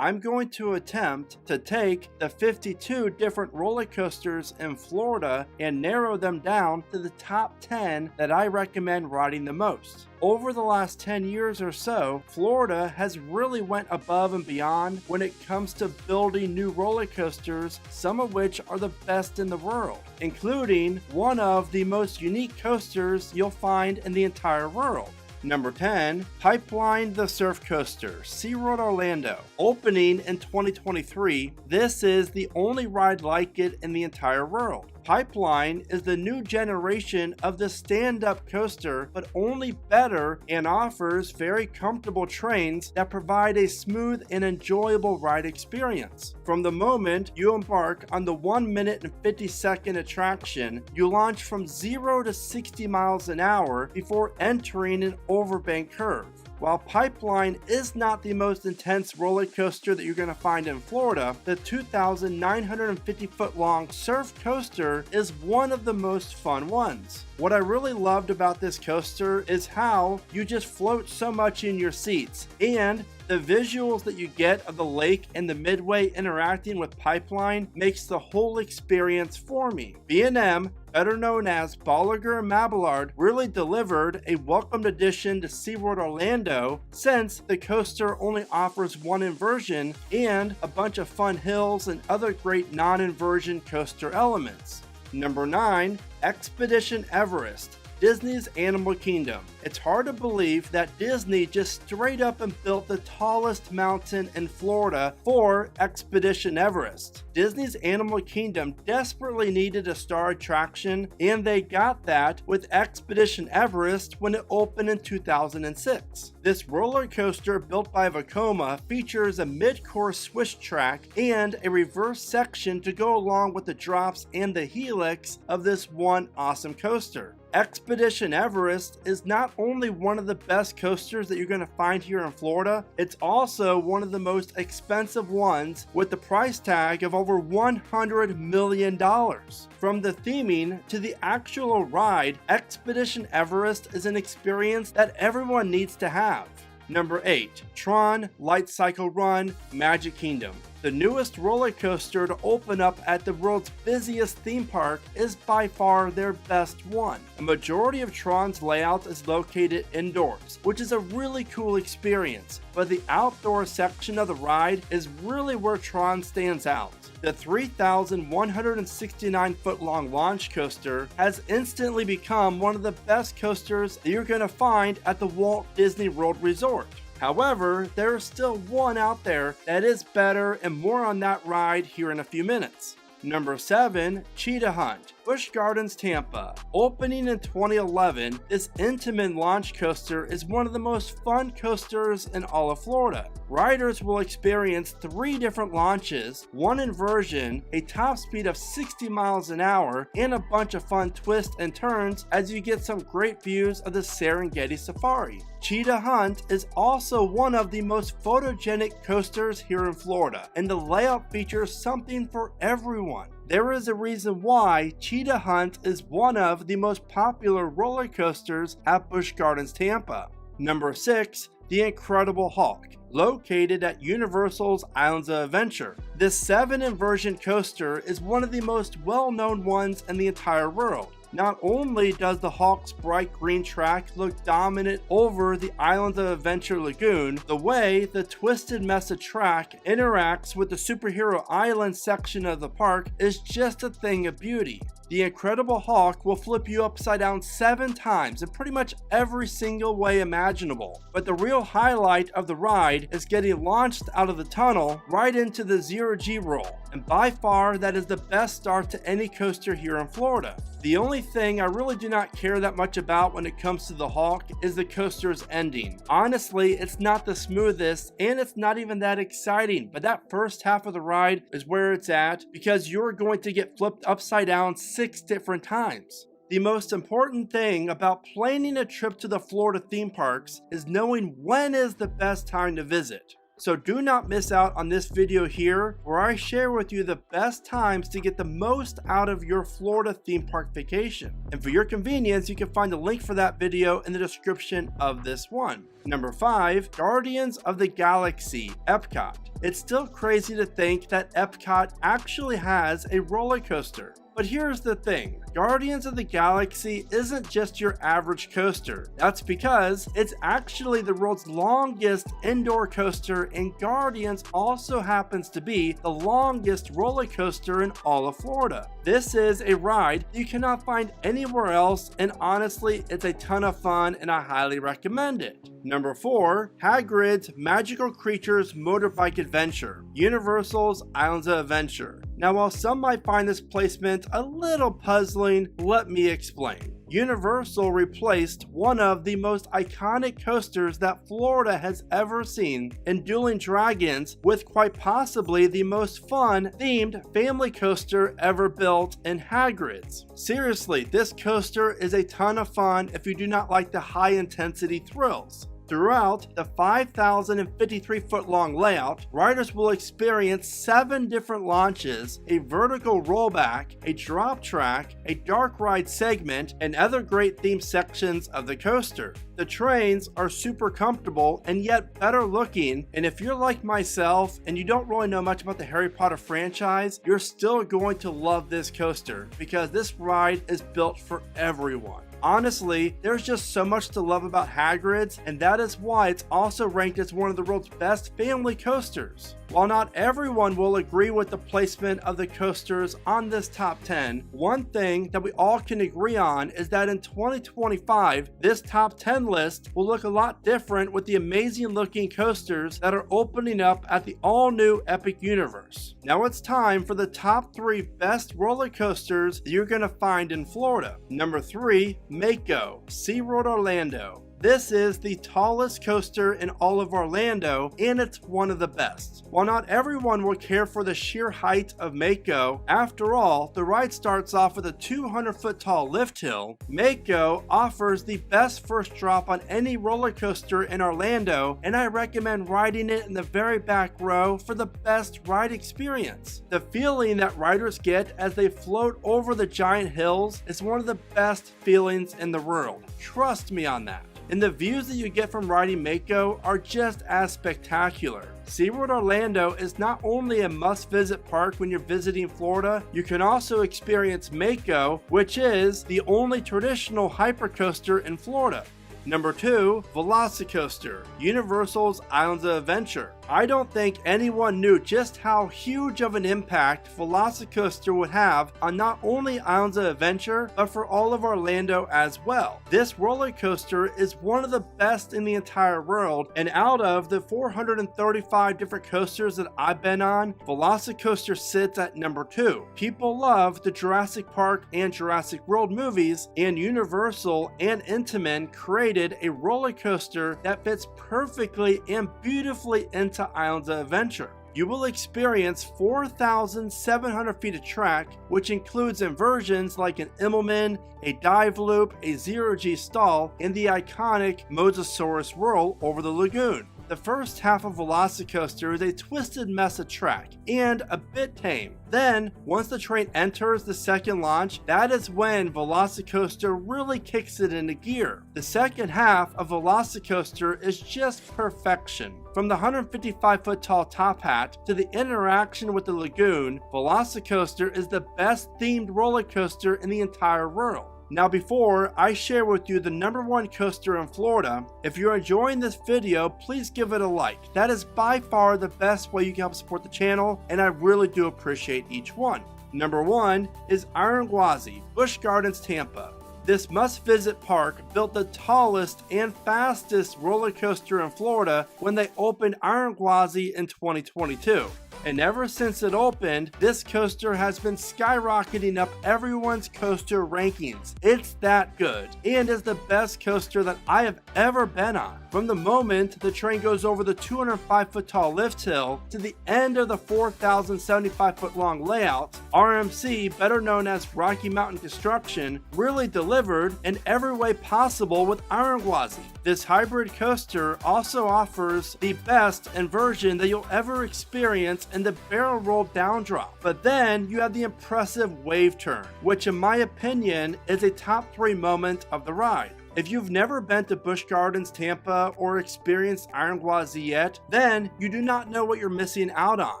I'm going to attempt to take the 52 different roller coasters in Florida and narrow them down to the top 10 that I recommend riding the most. Over the last 10 years or so, Florida has really went above and beyond when it comes to building new roller coasters, some of which are the best in the world, including one of the most unique coasters you'll find in the entire world. Number 10, Pipeline the Surf Coaster SeaWorld Orlando. Opening in 2023, this is the only ride like it in the entire world. Pipeline is the new generation of the stand-up coaster, but only better, and offers very comfortable trains that provide a smooth and enjoyable ride experience. From the moment you embark on the 1 minute and 50-second attraction, you launch from 0 to 60 miles an hour before entering an overbank curve. While Pipeline is not the most intense roller coaster that you're going to find in Florida, the 2,950-foot long Surf Coaster is one of the most fun ones. What I really loved about this coaster is how you just float so much in your seats, and the visuals that you get of the lake and the midway interacting with Pipeline makes the whole experience for me. B&M, better known as Bolliger & Mabillard, really delivered a welcomed addition to SeaWorld Orlando, since the coaster only offers one inversion and a bunch of fun hills and other great non-inversion coaster elements. Number 9, Expedition Everest, Disney's Animal Kingdom. It's hard to believe that Disney just straight up and built the tallest mountain in Florida for Expedition Everest. Disney's Animal Kingdom desperately needed a star attraction, and they got that with Expedition Everest when it opened in 2006. This roller coaster built by Vekoma features a mid-course swish track and a reverse section to go along with the drops and the helix of this one awesome coaster. Expedition Everest is not only one of the best coasters that you're going to find here in Florida, it's also one of the most expensive ones, with the price tag of over $100 million. From the theming to the actual ride, Expedition Everest is an experience that everyone needs to have. Number 8, TRON Lightcycle Run Magic Kingdom. The newest roller coaster to open up at the world's busiest theme park is by far their best one. A majority of TRON's layout is located indoors, which is a really cool experience, but the outdoor section of the ride is really where TRON stands out. The 3,169-foot long launch coaster has instantly become one of the best coasters that you're going to find at the Walt DisneyWorld Resort. However, there is still one out there that is better, and more on that ride here in a few minutes. Number 7, Cheetah Hunt, Busch Gardens Tampa. Opening in 2011, this intimate launch coaster is one of the most fun coasters in all of Florida. Riders will experience 3 different launches, one inversion, a top speed of 60 miles an hour, and a bunch of fun twists and turns as you get some great views of the Serengeti Safari. Cheetah Hunt is also one of the most photogenic coasters here in Florida, and the layout features something for everyone. There is a reason why Cheetah Hunt is one of the most popular roller coasters at Busch Gardens Tampa. Number 6, The Incredible Hulk, located at Universal's Islands of Adventure. This 7 inversion coaster is one of the most well-known ones in the entire world. Not only does the Hulk's bright green track look dominant over the Islands of Adventure Lagoon, the way the twisted mess of track interacts with the Superhero Island section of the park is just a thing of beauty. The Incredible Hulk will flip you upside down 7 times in pretty much every single way imaginable. But the real highlight of the ride is getting launched out of the tunnel right into the 0G roll. And by far, that is the best start to any coaster here in Florida. The only thing I really do not care that much about when it comes to the Hulk is the coaster's ending. Honestly, it's not the smoothest, and it's not even that exciting, but that first half of the ride is where it's at, because you're going to get flipped upside down 6 different times. The most important thing about planning a trip to the Florida theme parks is knowing when is the best time to visit. So do not miss out on this video here, where I share with you the best times to get the most out of your Florida theme park vacation. And for your convenience, you can find a link for that video in the description of this one. Number 5, Guardians of the Galaxy Epcot. It's still crazy to think that Epcot actually has a roller coaster. But here's the thing, Guardians of the Galaxy isn't just your average coaster. That's because it's actually the world's longest indoor coaster, and Guardians also happens to be the longest roller coaster in all of Florida. This is a ride you cannot find anywhere else, and honestly, it's a ton of fun and I highly recommend it. Number 4, Hagrid's Magical Creatures Motorbike Adventure, Universal's Islands of Adventure. Now, while some might find this placement a little puzzling, let me explain. Universal replaced one of the most iconic coasters that Florida has ever seen in Dueling Dragons with quite possibly the most fun themed family coaster ever built in Hagrids. Seriously, this coaster is a ton of fun if you do not like the high intensity thrills. Throughout the 5,053-foot long layout, riders will experience 7 different launches, a vertical rollback, a drop track, a dark ride segment, and other great themed sections of the coaster. The trains are super comfortable and yet better looking, and if you're like myself and you don't really know much about the Harry Potter franchise, you're still going to love this coaster because this ride is built for everyone. Honestly, there's just so much to love about Hagrid's, and that is why it's also ranked as one of the world's best family coasters. While not everyone will agree with the placement of the coasters on this top 10, one thing that we all can agree on is that in 2025, this top 10 list will look a lot different with the amazing looking coasters that are opening up at the all-new Epic Universe. Now it's time for the top 3 best roller coasters that you're going to find in Florida. Number 3, Mako SeaWorld Orlando. This is the tallest coaster in all of Orlando, and it's one of the best. While not everyone will care for the sheer height of Mako, after all, the ride starts off with a 200-foot tall lift hill. Mako offers the best first drop on any roller coaster in Orlando, and I recommend riding it in the very back row for the best ride experience. The feeling that riders get as they float over the giant hills is one of the best feelings in the world. Trust me on that. And the views that you get from riding Mako are just as spectacular. SeaWorld Orlando is not only a must-visit park when you're visiting Florida, you can also experience Mako, which is the only traditional hypercoaster in Florida. Number 2, Velocicoaster, Universal's Islands of Adventure. I don't think anyone knew just how huge of an impact Velocicoaster would have on not only Islands of Adventure, but for all of Orlando as well. This roller coaster is one of the best in the entire world, and out of the 435 different coasters that I've been on, Velocicoaster sits at number 2. People love the Jurassic Park and Jurassic World movies, and Universal and Intamin created a roller coaster that fits perfectly and beautifully into Islands of Adventure. You will experience 4,700 feet of track, which includes inversions like an Immelman, a dive loop, a zero-G stall, and the iconic Mosasaurus roll over the lagoon. The first half of Velocicoaster is a twisted mess of track and a bit tame. Then, once the train enters the second launch, that is when Velocicoaster really kicks it into gear. The second half of Velocicoaster is just perfection. From the 155-foot tall top hat to the interaction with the lagoon, Velocicoaster is the best themed roller coaster in the entire world. Now, before I share with you the number 1 coaster in Florida, if you're enjoying this video, please give it a like. That is by far the best way you can help support the channel, and I really do appreciate each one. Number 1 is Gwazi Busch Gardens Tampa. This must-visit park built the tallest and fastest roller coaster in Florida when they opened Gwazi in 2022. And ever since it opened, this coaster has been skyrocketing up everyone's coaster rankings. It's that good, and is the best coaster that I have ever been on. From the moment the train goes over the 205-foot tall lift hill to the end of the 4,075-foot long layout, RMC, better known as Rocky Mountain Construction, really delivers delivered in every way possible with Iron Gwazi. This hybrid coaster also offers the best inversion that you'll ever experience in the barrel roll down drop. But then you have the impressive wave turn, which in my opinion is a top 3 moment of the ride. If you've never been to Busch Gardens Tampa or experienced Iron Gwazi yet, then you do not know what you're missing out on.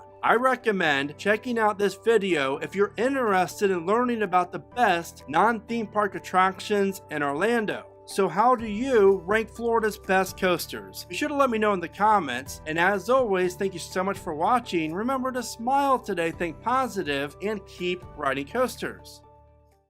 I recommend checking out this video if you're interested in learning about the best non-theme park attractions in Orlando. So how do you rank Florida's best coasters? Be sure to let me know in the comments, and as always, thank you so much for watching. Remember to smile today, think positive, and keep riding coasters.